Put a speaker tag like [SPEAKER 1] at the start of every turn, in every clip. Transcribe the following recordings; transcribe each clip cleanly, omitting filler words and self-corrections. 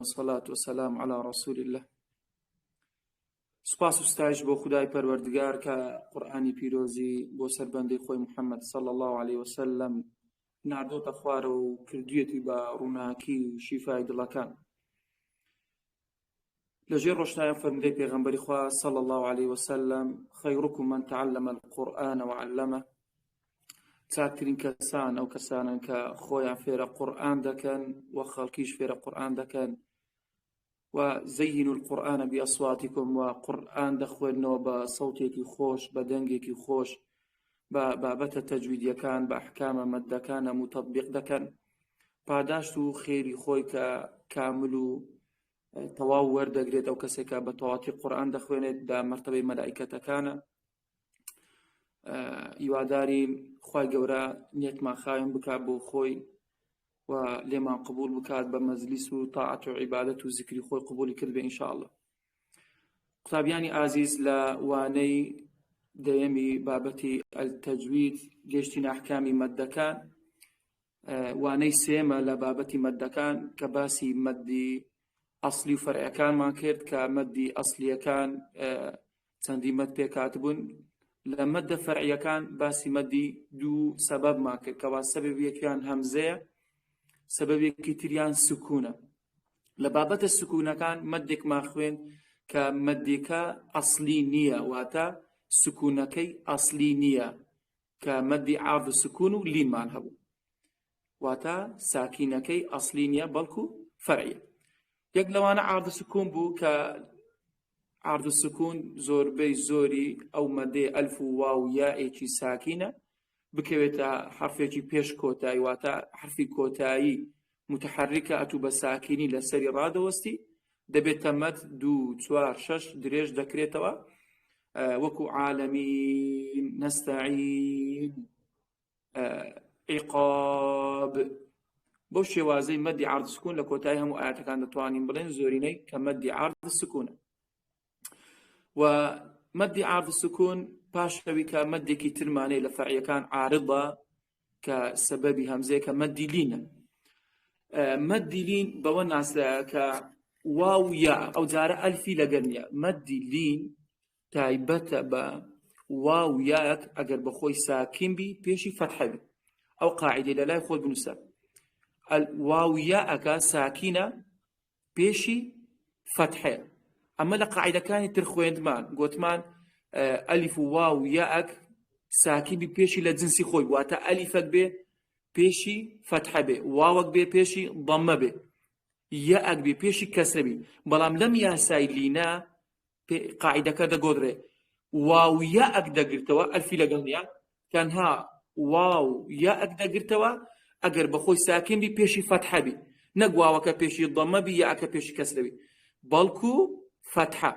[SPEAKER 1] والصلاة والسلام على رسول الله. سپاس و ستایش بۆ خدای پەروەردگار کە قورئانی پیرۆزی بۆ سەربەندەی خۆی محەممەد صلی الله عليه وسلم ناردۆتە خوارە و کردوێتی بە ڕووناکی و شیفای دڵەکان. لەژێر ڕۆشنایە فەرمودەی پێغەمبەری خوا صلی الله عليه وسلم خەیڕکم من تعلم القرآن وعلمه، چاکترین کەسان ئەو کەسانن کە خۆیان فێرە قورئان دەکەن و خەڵکیش فێرە قورئان دەکەن. وزينوا القرآن بأصواتكم، وقرآن دخوێنەوە بە سەوتێکی خۆش، بە دەنگێکی خۆش، بە بابەتە تەجویدیەکان، بە ئەحکامە مەدەکانە متەطبیق دەکەن. پاداشت و خێری خۆی کە کامل و تەواو وەردەگرێت ئەو کەسێکە بە تەواتی قورئان دەخوێنێت دا مەرتەبەی مەلائیکەتەکانە. هیواداری خوای گەورە نێکمان خاوێن بکات بۆ خۆی و لێمان قبول بکات بە مەجلیس و تاعەت و عیبادەت و ذکری خۆی قبولی کرد بێ ئینشاءالله. قوتابیانی ئازیز، لە وانەی دەیەمی بابەتی التەجوید گەیشتین ئەحکامی مەدەکان. وانەی سێمە لە بابەتی مەدەکان کە باسی مەدی ئەسلی و فەرعیەکانمان کرد کە مەدی ئەسلیەکان چەندی مەد پێکاتبوون. لە مەدە فەرعیەکان باسی مەدی دوو سەبەبمان کرد کەوا سەبەبێکیان هەمزەیە، سەبەبێکی تریان سکوونە. لە بابەتە سکوونەکان مەدێکمان خوێن کە مەدێکە ئەسلی نییە، واتە سکوونەکەی ئەسلی نییە، کە مەدی عارض و سکوون و لینمان هەبوو، واتە ساکینەکەی ئەسلی نییە بەڵکو فەرعیە. یەک لەوانە عارض و سکوون بوو کە عارض و سکوون زۆربەی زۆری ئەو مەدەی ئەلف و واو یائێکی ساکینە بکەوێتە حرفێکی پێش کۆتایی، واتە حرفی کۆتایی متحرکە ئەتوو بە ساکینی لەسەری ڕادەوەستی، دەبێتە مەد 2 4 6 درێژ دەکرێتەوە، وەکو عالەمین، نەستەعین، عیقاب. بۆ شێوازەی مەدی عارض سکوون لە کۆتایی هەموو ئاەتەکان دەتوانین بڵێن زۆرینەی کە مەدی عارض سکوونە. و مەدی عارض سکوون پاشەوی کە مەدێکی ترمانەی لە فەرعیەکان عارضە کە سەبەبی هەمزەیە کە مەدی لینە. مەدی لین بەوە ناسرایە کە واو یا ئەو جارە ئەلفی لەگەڵ نییە. مەدی لین تایبەتە بە واو یاک ئەگەر بەخۆی ساکین بی پێشی فەتحە بی. ئەو قاعیدەی لە لای خۆت بنووسە، واو یاکە ساکینە پێشی فەتحەیە. ئەمە لە قاعیدەکانی تر خوێندمان گوتمان ئەلیف و واو یاک ساکین بی پێشی لە جنسی خۆی، واتە ئەلیفەک بێ پێشی فەتحە بێ، واوەک بێ پێشی ضەممە بێ، یاک بێ پێشی کەسرە بێ. بەڵام لەم یاسای لینە قاعیدەکە دەگۆدرێ واو یاک دەگرتەوە، ئەلفی لەگەڵ نییە، تەنها واو یاک دەگرتەوە ئەگەر بەخۆی ساکین بی پێشی فەتحە بی، نەک واوەکە پێشی ضەممە بی یاکە پێشی کەسرە بی، بەڵکو فەتحە.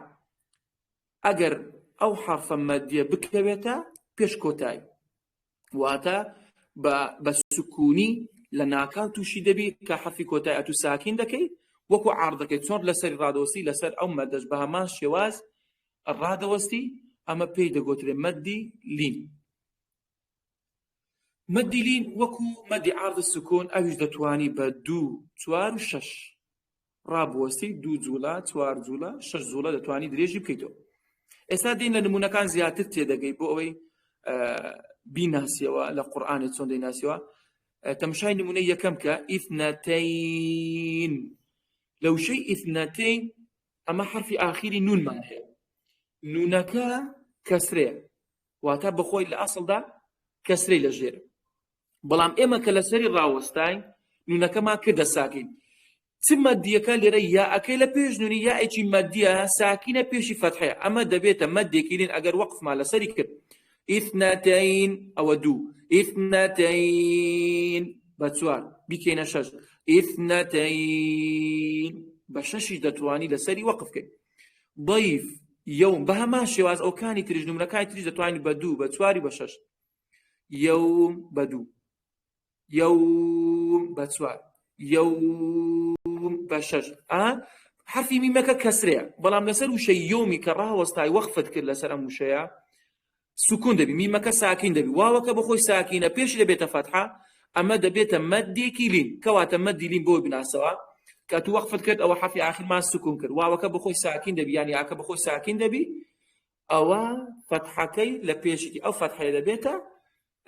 [SPEAKER 1] ئەگەر ئەو حرفە مەدیە بکەوێتە پێش کۆتایی، واتە بە سکوونی لە ناکاو تووشی دەبی کە حرفی کۆتایی ئەتوو ساکین دەکەی، وەکو عارضەکەی چۆن لەسەری ڕادەوەستی لەسەر ئەو مەدەش بە هەمان شێواز ڕادەوەستی. ئەمە پێی دەگوترێ مەدی لین. مەدی لین وەکو مەدی عارض سکوون ئەویش دەتوانی بە 2 4 6 ڕابوەستی، 2 جوڵە 4 جوڵە 6 جوڵە دەتوانی درێژی بکەیتەوە. ئێستا دێن لە نمونەکان زیاتر تێدەگەی بۆ ئەوەی بیناسیەوە لە قورئانێت چۆن دەیناسیەوە. تەماشای نمونەی یەکەم کە ئیثنەتەین. لەو شەی ئیثنەتەین ئەمە حرفی ئاخیری نونمان هەیە، نونەکە کەسرەیە، واتە بەخۆی لە ئەسڵدا کەسرەی لە ژێرە، بەڵام ئێمە کە لەسەری ڕاوەستاین نونەکەمان کردە ساکین. چ مەدیەکە لێرە یاەکەی لە پێش نونی یائێکی مەدیە ساکینە پێشی فەتحەیە. ئەمە دەبێتە مەدێکی لین ئەگەر وەقفمان لەسەری کرد ئیثنەتەین ئەوە 2، ئیثنەتەین بە 4 بیکەینە 6، ئیثنەتەین بە 6 دەتوانی لەسەری وەقف بکەین. ضەیف یەوم بە هەمان شێواز ئەوکانی تریش نمونەکانی تریش دەتوانی بە 2 بە 4 بە 6. یەوم بە 2، یەوم بە 4، یەوم بە 6. حرفی میمەکە کەسرەیە، بەڵام لەسەر وشەی یۆمی کە ڕاوەستای وەقفت کرد لەسەر ئەم وشەیە سکوون دەبی، میمەکە ساکین دەبی، واوەکە بەخۆی ساکینە پێشی دەبێتە فەتحە. ئەمە دەبێتە مەدێکی لین، کەواتە مەدی لین بۆی بناسەوە كاتو وقفت كرد أو حرف آخر ما سكون كرد واوك بخوي ساكن دبي يعني أك بخوي ساكن دبي أو فتحكي لبيشتي أو فتحة لبيتا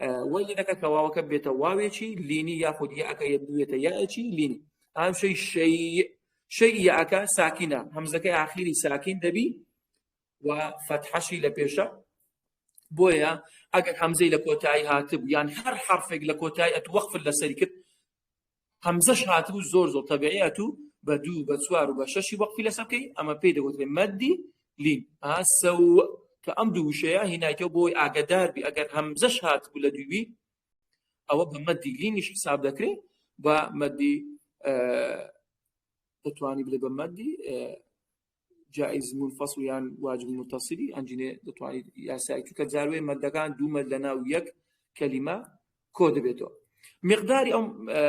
[SPEAKER 1] وين لك كواوك بيتا واويشي ليني ياخد ياك يدويتا ياكي ليني أهم شيء ياك ساكنة همزة آخري ساكن دبي وفتحشي لبيشة بويا أجر همزة لكوتاي هاتب يعني هر حرفك لكوتاي أتوقف لسريكت همزش هاتب زور طبيعي أتو بدو بسوار وبششي وقفي لسبكي أما بيدا قلت مدي لين سو كأمدو شيء هنا يتبوي أقدار بأجر همزش هاتب لدوي أو بمدي لين إيش حساب ذكري بمدي تتواني بلا بمدي جائز منفصل يعني واجب متصلي أنجني تتواني يا سايتو كزاروي مدكان دو مدلنا وياك كلمة كود بيتو مقداري أو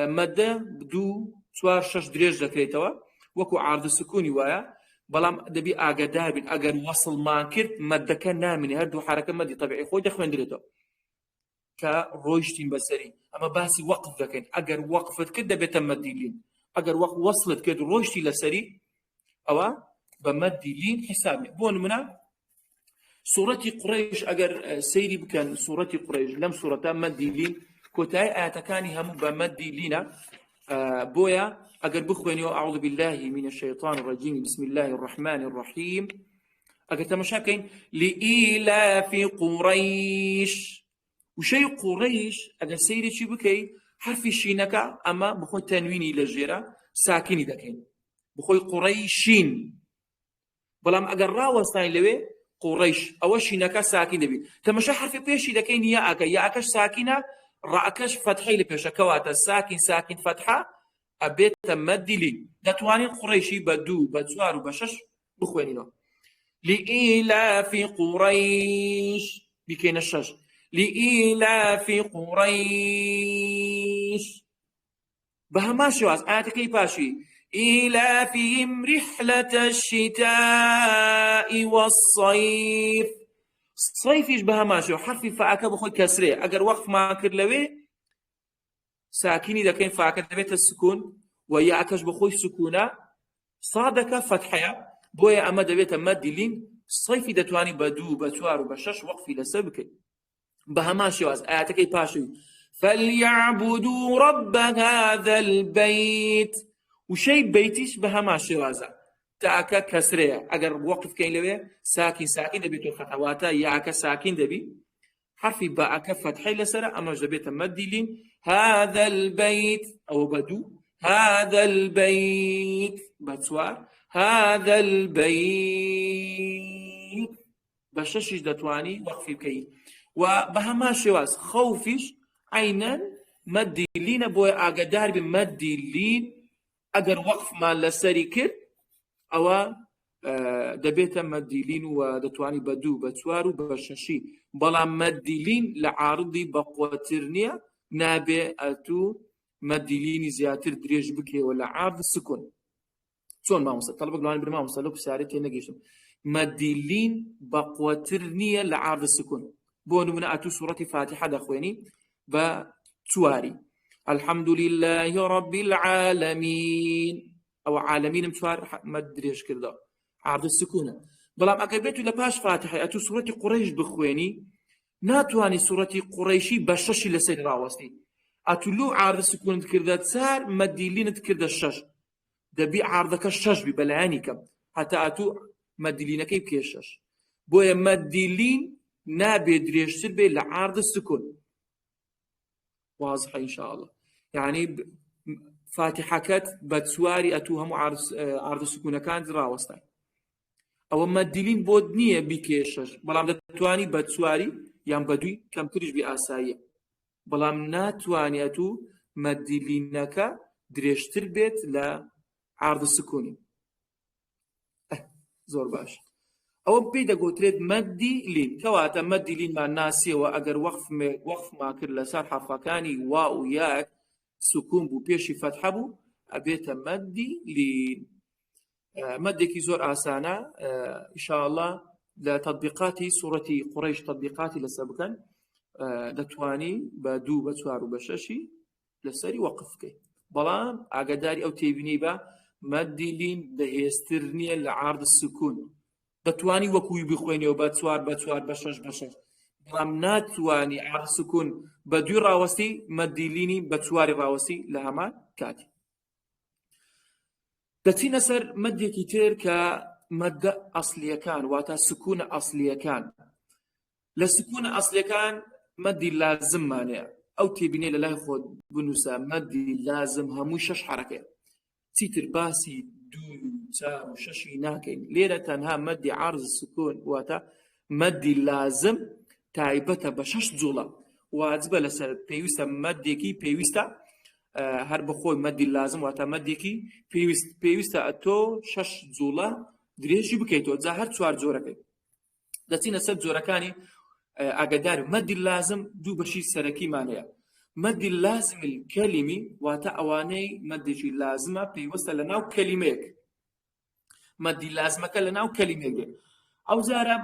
[SPEAKER 1] مادة بدو سوار شش دريج ذكريتوا وكو عرض السكوني ويا بلام دبي أقدار بين أجر وصل ما كرت مادة كان نامني هردو حركة مادي طبيعي خوي دخل دريتو كروجتين بسري أما باسي وقف ذكين أجر وقفت كده بتمديلين أجر وصلت كده روجتي لسري أو بمدي لين حسابي بون منا سورة قريش أجر سيري بكان سورة قريش لم سورة مدي لين كتاي آتكاني هم بمدي لينا بويا أجر بخويني أعوذ بالله من الشيطان الرجيم بسم الله الرحمن الرحيم أجر تمشاكين لإيلاف قريش وشيء قريش أجر سيري شي بكي حرف الشينكا أما بخوي تنويني للجيرة ساكني دكين بخوي قريشين بلام أجر راوستاين لوي قريش أول شينكا ساكن دبي تمشى حرف بيشي دكين يا أكش ساكنة رأكش فتحي لبيشة كواتا ساكن فتحة أبيت مدي لي دتواني قريشي بدو بتسوار وبشش بخوينينا لإيلاف قريش بكين الشش لإيلاف قريش بهماشي واز آتكي باشي إيلافهم رحلة الشتاء والصيف صيفيش بها ماشي حرفي فاكا بخوي كسري اگر وقف ما كر لوي ساكني دكين فاكا دبيت السكون وياكش بخوي سكونه صادك فتحه بويا اما دبيت مد لين صيفي دتواني بدو بتوار وبشش وقفي لسبك بها ماشي واز اياتكي باشي فليعبدوا رب هذا البيت وشيء بيتيش بها ماشي وازا تاكا كسرية أجر وقف كين لوي ساكن دبي تو خطواتا ياك ساكن دبي حرفي باءك فتحي لسرة أما جبيت مدي لين هذا البيت أو بدو هذا البيت بتسوار هذا البيت بششش دتواني وقفي كي وبهما شواز خوفش عينا مدي لين بوي أقدار بمدي لين أجر وقف ما لسري كر أو دبيت مديلين ودتواني بدو بتوارو بششي بلا مديلين لعارضي بقوترنيا نابي أتو مديلين زياتر دريج بكي ولا عارض السكون شون ما وصل طلبك لو أنا برما وصل لك سعرتي نجيشم مديلين بقوترنيا لعارض السكون بونو من أتو سورة فاتحة دخويني بتواري الحمد لله رب العالمين أو عالمين متوار ما أدري إيش كذا عرض السكونة بلام أقربته لباش فاتحة أتو سورة قريش بخويني ناتواني سورة قريشي بشش لسير راوستي أتو لو عرض السكونة كذا تسار مديلين كذا الشش دبي عرضك الشش ببلعانيك حتى أتو مديلين كيف كيشش بويا مديلين نابي دريشتر بي لعرض السكون واضح إن شاء الله يعني فاتحة كات بتسواري أتوهم عرض السكونة كانت راوستان أو مدلين بودنية بكيشش بلام دتواني بتسواري يام بدوي كم تريج بأسايا بلام ناتواني أتو مدلينك دريشتر بيت لعرض السكوني زور باش أو بيدا قوتريد مدي لين كواتا مدي لين مع الناسية وأجر وقف ما كر لسار حرفكاني واو ياك سكون بو بيشي فتحة بو أبيت مدي لين مدي كي زور آسانا إن شاء الله لتطبيقاتي سورة قريش تطبيقاتي لسابقا دتواني بدو بتوار وبششي لسري وقف كي بلان أقداري أو تيبني با مەدی لین بەهێزتر نییە لە عارض سکون. دەتوانی وەکوی بخوێنەوە بە 4 بە 4 بە 6 بە 6، بەڵام ناتوانی عارض سکون بە 2 ڕاوەستی مەدی لینی بە 4 ڕاوەستی لە هەمان کاتی. دەچینە سەر مەدێکی تر کە مەدە ئەسڵیەکان واتە سکونە ئەسڵیەکان. لە سکونە ئەسڵیەکان مەدی لازممانەیە، ئەو تێبینێ لە لای خۆت بنووسە مەدی لازم هەمووی 6 حرەکەیە، چیتر باسی 2 4 و 6 ناکەین. لێرە تەنها مەدی عارض سکون واتە مەدی لازم تایبەتە بە 6 جوڵە، واجبە لەسەر پێویستە مەدێکی پێویستە هەر بخۆی مەدی لازم واتە مەدێکی پێویستە ئەتۆ 6 جوڵە درێژی بکەیتەوە، جا هەر 4 جۆرەکەی. دەچینە سەر جۆرەکانی ئاگادار. مەدی لازم دوو بەشی سەرەکیمانەیە. مەدی لازم الکەلیمی واتە ئەوانەی مەدێکی لازمە پێویستە لە ناو کەلیمەیەک، مەدی لازمەکە لە ناو کەلیمەیەک. ئەو جارە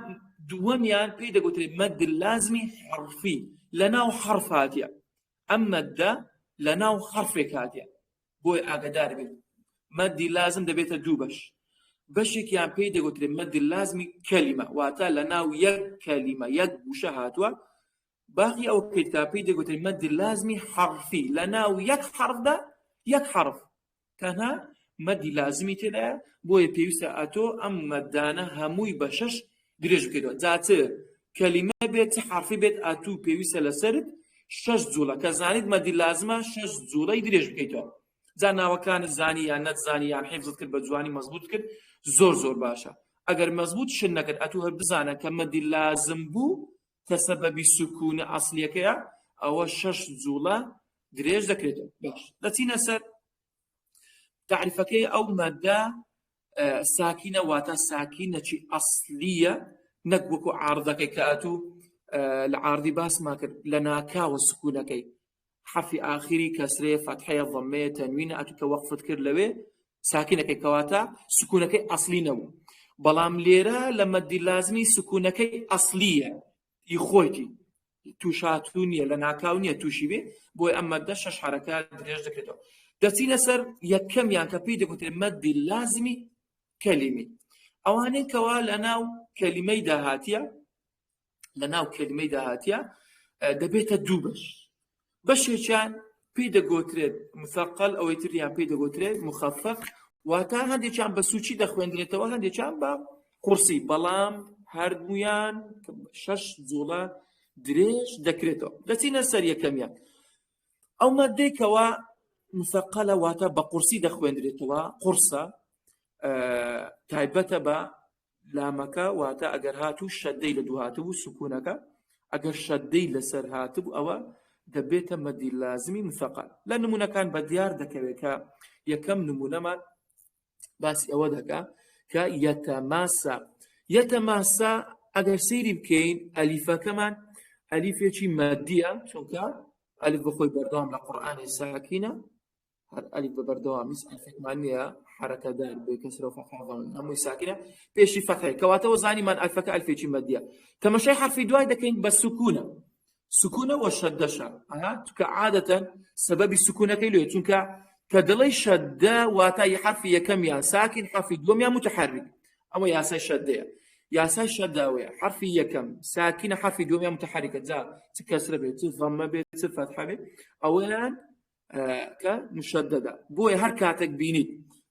[SPEAKER 1] دووەمیان پێی دەگوترێت مەدی لازمی حرفی، لە ناو حرف هاتیە، ئەم مەدە لە ناو حرفێک هاتیە. بۆی ئاگادار بێت مەدی لازم دەبێتە دوو بەش. بەشێکیان پێی دەگوترێت مەدی لازمی کەلیمە واتە لە ناو یەک کەلیمە یەک وشە هاتووە. باقی ئەو کتاب پێی دەگوترێت مەدی لازمی حرفی، لە ناو یەک حرفدا یەک حرف تەنها مەدی لازمی تێدایە. بۆیە پێویستە ئەتۆ ئەم مەدانە هەمووی بە 6 درێژ بکەیتەوە. جا چ کەلیمە بێت چ حرفی بێت ئەتوو پێویستە لەسەرت 6 جوڵە، کە زانیت مەدی لازمە 6 جوڵەی درێژ بکەیتەوە. جا ناوەکانت زانی یان نەتزانی یان حیفزت کرد بە جوانی مەزبوط کرد زۆر زۆر باشە. ئەگەر مەزبوط شت نەکرد ئەتوو هەر بزانە کە مەدی لازم بوو کە سەبەبی سکونە ئەسڵیەکەیە، ئەوە 6 جوڵە درێژ دەکرێتەوە. باش دەچینە سەر تعریفەکەی ئەو مەدە ساکینە واتە ساکینەکی ئەسڵیە، نەک وەکو عارضەکەی کە ئەتوو لە عاردی باسمان کرد لە ناکاوە سکونەکەی حرفی ئاخری کەسرێ فەتحەیە ضەممەیە تەنوینە ئەتوو کە وەقفت کرد لەوێ ساکینەکەی کەواتە سکونەکەی ئەسڵی نەبوو. بەڵام لێرە لە مەدی لازمی سکونەکەی ئەسڵیە، خۆیتی تووش هاتوو نییە، لە ناکاو نییە تووشی بێ، بۆی ئەم مەدە 6 حرەکات درێژ دەکرێتەوە. دەچینە سەر یەکەمیان کە پێی دەگوترێت مەدی لازمی کەلیمی. ئەوانەی کەوا لە ناو کەلیمەی داهاتیە، لە ناو کەلیمەی داهاتیە دەبێتە دوو بەش. بەشێکیان پێی دەگوترێت مثەقەل، ئەوەی تریان پێی دەگوترێت مخەفەف واتە هەندێکیان بە سوچی دەخوێندرێتەوە هەندێکیان بە قورسی، بەڵام هەردوویان 6 جوڵە درێژ دەکرێتەوە. دەچینە سەر یەکەمیان ئەو مەدەی کەوا مثەقەلە واتە بە قورسی دەخوێندرێتەوە. قورسە تایبەتە بە لامەکە واتە ئەگەر هاتوو شەدەی لە دوو هاتبوو سکوونەکە، ئەگەر شەدەی لەسەر هاتبوو ئەوە دەبێتە مەدی لازمی مثەقەل. لە نمونەکان بە دیار دەکەوێت کە یەکەم نمونەمان باسی ئەوە دەکا کە یەتەماسە. یەتەماسە ئەگەر سەیری بکەین ئەلیفەکەمان ئەلیفێکی مەدیە، چونکە ئەلیف بەخۆی بەردەوام لە قورئانی ساکینە، هەر ئەلیف بە بەردەوامیش ئەلفێکمان نییە حرەکەدار بێ کەسرە و فەتحە هەمووی ساکینە پێشی فەتحەیە، کەواتەوە زانیمان ئەلفەکە ئەلفێکی مەدیە. تەمەشای حرفی دوای دەکەین بە سکوونە، سکوونە و شەدەشە، چونکە عادەتەن سەبەبی سکوونەکەی لێ، چونکە کە دڵی شەدە واتای حرفی یەکەمیان ساکین حرفی دووەمیان متحرک، ئەمە یاسای شەدەیە. یاسای شەداوەیە حرفی یەکەم ساکینە حرفی دووەمیان متحرکە، جا چ کەسرە بێت چ ضەممە بێت چ فەتحە بێت ئەوەیان کە مشەدەدە. بۆیە هەر کاتێک بینیت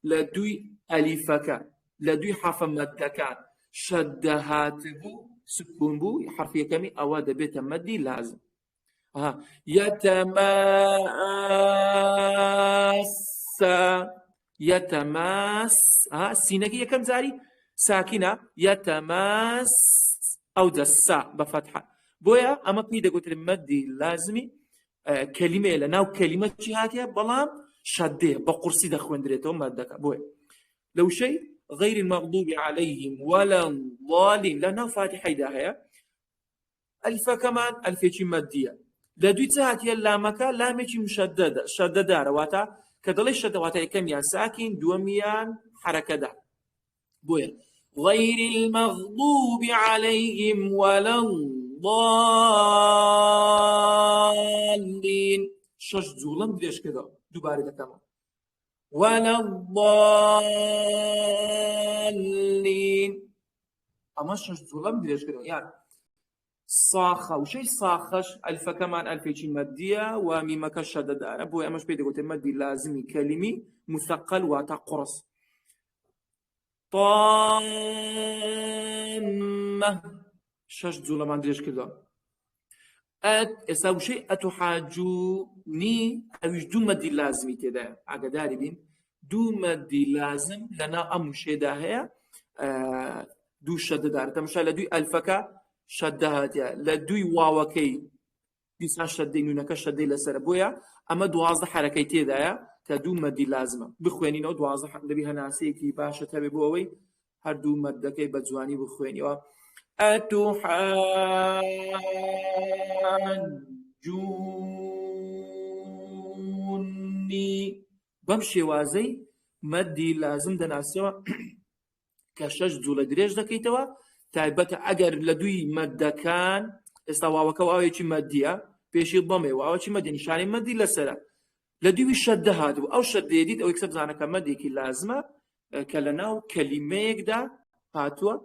[SPEAKER 1] لە دووی ئەلیفەکە لە دووی حرفە مەدەکان شەدە هاتبوو سکون بوو حرفی یەکەمی ئەوە دەبێتە مەدی لازم. یەتەماسە یەتەماس سینەکە یەکەم جاری ساکینە یەتەماس ئەو دەسا بە فەتحە، بۆیە ئەمە پێی دەگوترێت مەدی لازمی کەلیمەیە لە ناو کەلیمە چی هاتیە بەڵام شەدەیە بە قورسی دەخوێندرێتەوە مەدەکە. بۆیە لەو شەی غەیر المەغضوب عەلەیهیم وەلا الضالین لە ناو فاتحەیدا هەیە. ئەلیفەکەمان ئەلفێکی مەدیە، لە دوی چ هاتیە لامەکە لامێکی مشەدەدە شەدەدارە، واتە کە دەڵێ شەدە واتە یەکەمیان ساکین دووەمیان حرەکەدار. بۆیە غەیر المەغضوب عەلەیهیم وەلا الضالین 6 جوڵەم درێژ کردەوە. دووبارە دەکەمەوە ولا الضالين أما شش ظلم دريج كده يعني صاخة وشي صاخش ألف كمان ألف مادية وميمك شدد أبوي أمش بيدي قلت مادي لازمي كلمي مثقل وتقرص طامة شش ظلم دريج كده ئێستا شيء ئەتوحاجونی ئەویش دوو مەدی لازمی تێدایە ئاگاداری بین دوو مەدی لازم لەناو ئەم وشێدا هەیە دوو شەدەدار تەماشا لە دوی ئەلفەکە شەدە هاتیە لە دوی واوەکەی دیسان شەدەی نونەکە شەدەی لەسەرە بۆیە ئەمە 12 حرەکەی تێدایە کە دوو مەدی لازمە بخوێنینەوە 12 دەبی هەناسەیەکی باشە هەبێ بۆ ئەوەی هەردوو مەدەکەی بە جوانی بخوێنیەوە ئەتوحاجونی بەم شێوازەی مەدی لازم دەناسیەوە کە شەش جوڵە درێژ دەکەیتەوە تایبەتە ئەگەر لە دوی مەدەکان ئێستا واوەکە ئاوێکی مەدیە پێشی بەمێ واوەکی مەدی نیشانی مەدی لەسەرە لە دوی شەدە هاتبوو ئەو شەدەیە دیت ئەوەی کەسە بزانەکە مەدێکی لازمە کە لەناو کەلیمەیەکدا هاتووە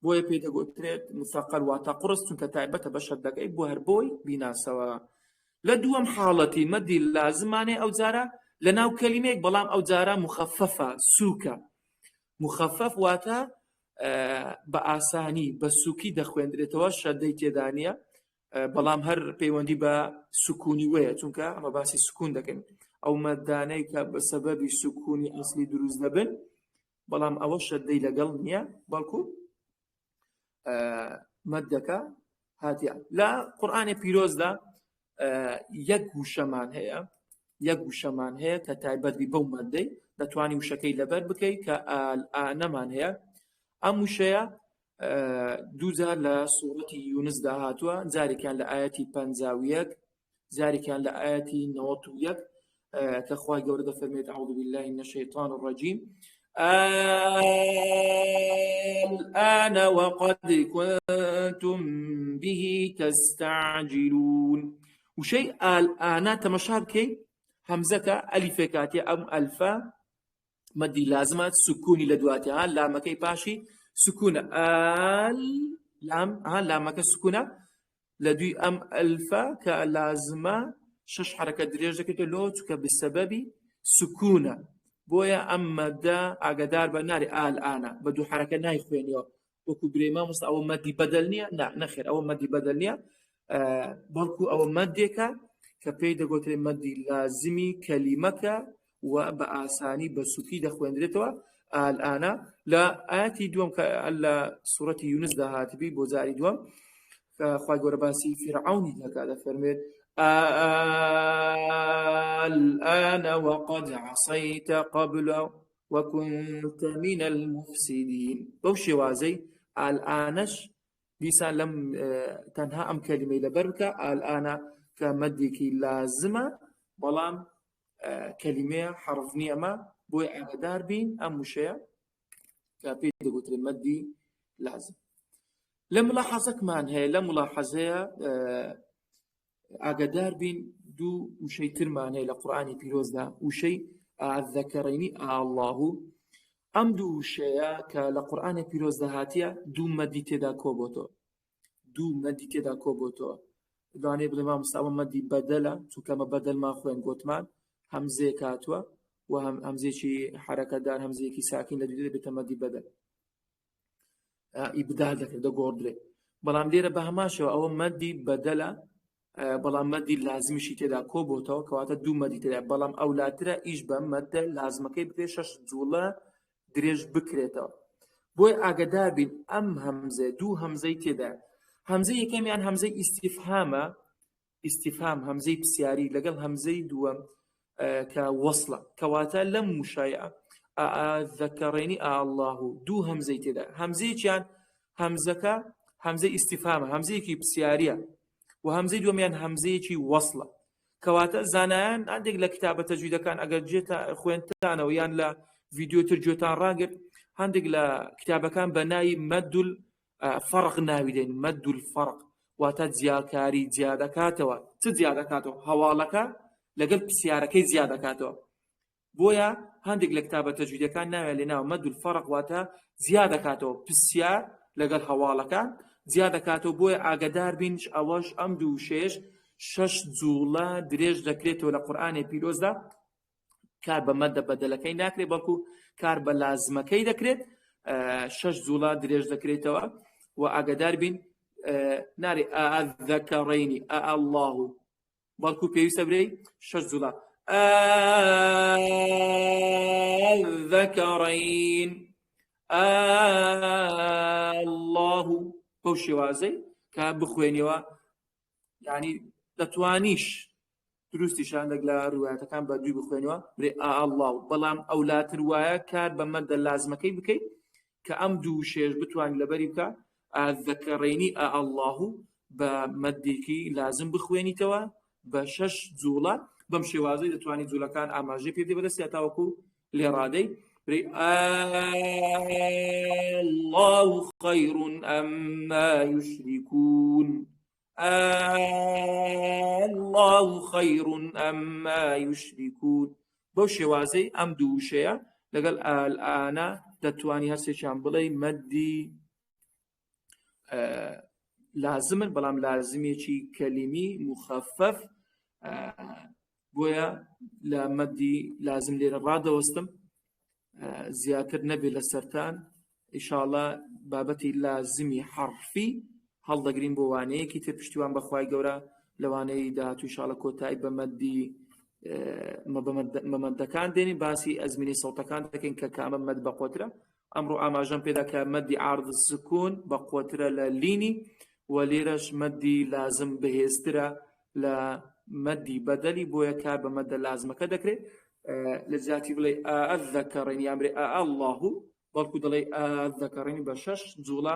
[SPEAKER 1] بۆیە پێی دەگوترێت مثقل واتە قورس چونکە تایبەتە بە شەدەکەی بۆ هەر بۆی بیناسەوە لە دووەم حاڵەتی مەدی لازمانێ ئەو جارە لەناو کەلیمەیەک بەڵام ئەو جارە مخەفەفە سووکە مخەفەف واتە بە ئاسانی بە سووکی دەخوێندرێتەوە شەدەی تێدا نیە بەڵام هەر پەیوەندی بە سکوونی وەیە چونکە ئەمە باسی سکوون دەکەین ئەو مەدانەی کە بە سەبەبی سکوونی ئەسلی دروست دەبن بەڵام ئەوە شەدەی لەگەڵ نییە بەڵکو مەدەکە هاتیە لە قورئانی پیرۆزدا یەک وشەمان هەیە کە تایبەتی بەو مەدەی دەتوانی وشەکەی لەبەر بکەیت کە ئانەمان هەیە ئەم وشەیە دووجار لە سوورەتی یونسدا هاتووە جارێکیان لە ئایەتی 51 جارێکیان لە ئایەتی 91 کە خوای گەورە دەفەرمێت أعوذ بالله من الشيطان الرجيم الآن وقد كنتم به تستعجلون وشيء الآن تمشى بكي همزة ألفكاتي أم ألفا مدي لازمة سكوني لدواتها لامكي باشي سكونة لامك سكونة لدوي أم ألفا كلازمة شش حركة دريجة كتلو بسبب سكونة بۆیە ئەم مەدە ئاگادار بە ناری ئالئانە بە دوو حرەکە نایخوێنیەوە وەکو برێما مست ئەوە مەدی بەدەل نییە نەخێر ئەوە مەدی بەدەل نییە بەڵکو ئەوە مەدێکە کە پێی دەگوترێت مەدی لازمی کەلیمەکە و بە ئاسانی بە سووکی دەخوێندرێتەوە ئالئانە لە ئاەتی دووەم کە لە سوورەتی یونسدا هاتبی بۆ جاری دووەم خوای گەورە باسی فیرعەونی دەکات دەفەرمێت الآن وقد عصيت قبل وكنت من المفسدين بوشي وازي الآنش دیسان لەم تەنها ئەم کەلیمەی لەبەر بکە الآن کە مەدێکی لازمە بەڵام کەلیمەیە حرف نییە ئەمە بۆی ئاگادار بین ئەم وشەیە کە پێی دەگوترێت مەدی لازم لە ملاحەزەکمان هەیە لە ملاحەزەیە ئاگادار بین دوو وشەی ترمان هەیە لە قورئانی پیرۆزدا وشەی ئەذەکەرەینی ئاڵڵاهو ئەم دوو وشەیە کە لە قورئانی پیرۆزدا هاتیە دوو مەدی تێدا کۆبۆتەوە دوانێ بڵێ مامۆستا مەدی بەدەلە چونکە ئەمە بەدەلمان خوێن گوتمان هەمزەیەک هاتووە و هەمزەیەکی حرەکەدار هەمزەیەکی ساکین لە دوو دەبێتە مەدی بەدەل ئیبدال دەکرێت دەگۆڕدرێت بەڵام لێرە بە هەماشەوە ئەوە مەدی بەدەلە بەڵام مەدی لازمیشی تێدا کۆبۆتەوە کەواتە دوو مەدی تێدا بەڵام ئەولاترە ئیش بە مەدە لازمەکەی بکرێت شەش جوڵە درێژ بکرێتەوە بۆی ئاگادار بین ئەم هەمزە دوو هەمزەی تێدا هەمزەی یەکەمیان هەمزەی ئیستیفهام هەمزەی پرسیاری لەگەڵ هەمزەی دووەم کە وەصلە کەواتە لەم وشایە ئەذەکەڕێنی ئاڵڵاهو دوو هەمزەی تێدا هەمزەیەکیان هەمزەکە هەمزەی ئیستیفهامە هەمزەیەکی پرسیاریە و هەمزەی دووەمیان هەمزەیەکی وەصلە کەواتە زانایان هەندێک لە کتابە تەجویدەکان ئەگەر جێتە خوێنتانەوە یان لە ڤیدیۆتر گوێتان ڕاگرت هەندێک لە کتابەکان بە ناوی مەدول فەرق ناوی دێن مەدول فەرق واتە جیاکاری جیا دەکاتەوە چ جیا دەکاتەوە هەواڵەکە لەگەڵ پرسیارەکەی جیا دەکاتەوە بۆیە هەندێک لە کتابە تەجویدەکان ناوێت لێناوە مەد الفەرق واتە زیاد دەکاتەوە پرسیار لەگەڵ هەواڵەکان زیاد دەکاتەوە بۆیە ئاگادار بین ئەوەش ئەم دوو شێش شەش جوڵە درێژ دەکرێتەوە لە قورئانی پیرۆزدا کار بە مەدە بەدەلەکەی ناکرێت بەڵکو کار بە لازمەکەی دەکرێت شەش جوڵە درێژ دەکرێتەوە و ئاگادار بین ناری ئەذەکەڕەینی الله بەڵکو پێویستە برێ شەش جوڵە الذكرين الله بەو شێوازەی کە بخوێنیەوە یعنی دەتوانیش دروستیشان لەگەڵ ڕوایەتەکان بە دوی بخوێنەوە برێ الله بەڵام ئەولاتر وایە کار بە مەدە لازمەکەی بکەیت کە ئەم دوو شێش بتوانین لەبەری بکە الذكرين الله بە مەدێکی لازم بخوێنیتەوە بە شەش جوڵە بەم شێوازەی دەتوانیت جوولەکان ئاماژەی پێ بدەی بەدەست تاوەکو لێڕادەی برێ الله خير أما يشركون الله خير أما يشركون بەو شێوازەی ئەم دوو شەیە لەگەڵ ئالئانە دەتوانی هەرسێکیان بڵێ مەدی لازمن بەڵام لازمێکی کەلیمی مخەفەف بۆیە لە مەدی لازم لێرە ڕادەوەستم زیاتر نەبێت لە سەرتان ئینشاءڵڵا بابەتی لازمی حرفی هەڵدەگرین بۆ وانەیەکی تر پشتیوان بەخوای گەورە لەوانەی داهاتوو ئینشاءڵڵا کۆتایی بە مەدی مەمەدەکان دێنین باسی ئەزمینی سەوتەکان دەکەین کە کامە مەد بەقوترە ئەمڕۆ ئاماژەم پێدا کە مەدی عارض سکون بەقوترە لە لینی و لێرەش مەدی لازم بەهێزترە لە مەدی بەدەلی بۆیە کار بە مەدە لازمەکە دەکرێت لە زیاتی بڵێ ئەذەکەڕین یامرێ الله بەڵکو دەڵێ ئەذەکەڕین بە شەش جوڵە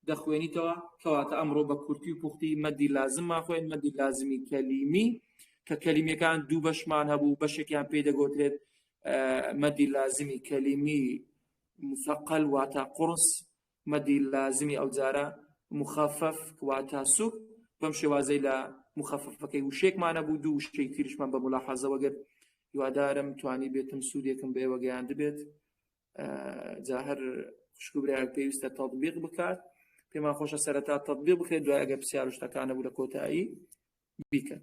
[SPEAKER 1] دەخوێنیتەوە کەواتە ئەمڕۆ بە کورتی و پوختی مەدی لازم ماخوێن مەدی لازمی کەلیمی کە کەلیمیەکان دوو بەشمان هەبوو بەشێکیان پێ دەگوترێت مەدی لازمی کەلیمی مثقل واتە قورس مەدی لازمی ئەو جارە مخەفەف واتە سوک بەم شێوازەی لە مخەفەفەکەی وشێکمانە بوو دوو وشەی تریشمان بە ملاحەزەوە گرت هیوادارم توانی بێتم سوودێکم بێوە گەیاند بێت جا هەر خوشک و برایەک پێویستە تەطبیق بکات پێمان خۆشە سەرەتا تەطبیق بکرێت دوای ئەگەر پرسیار و شتەکانە بوو لە کۆتایی بیکەن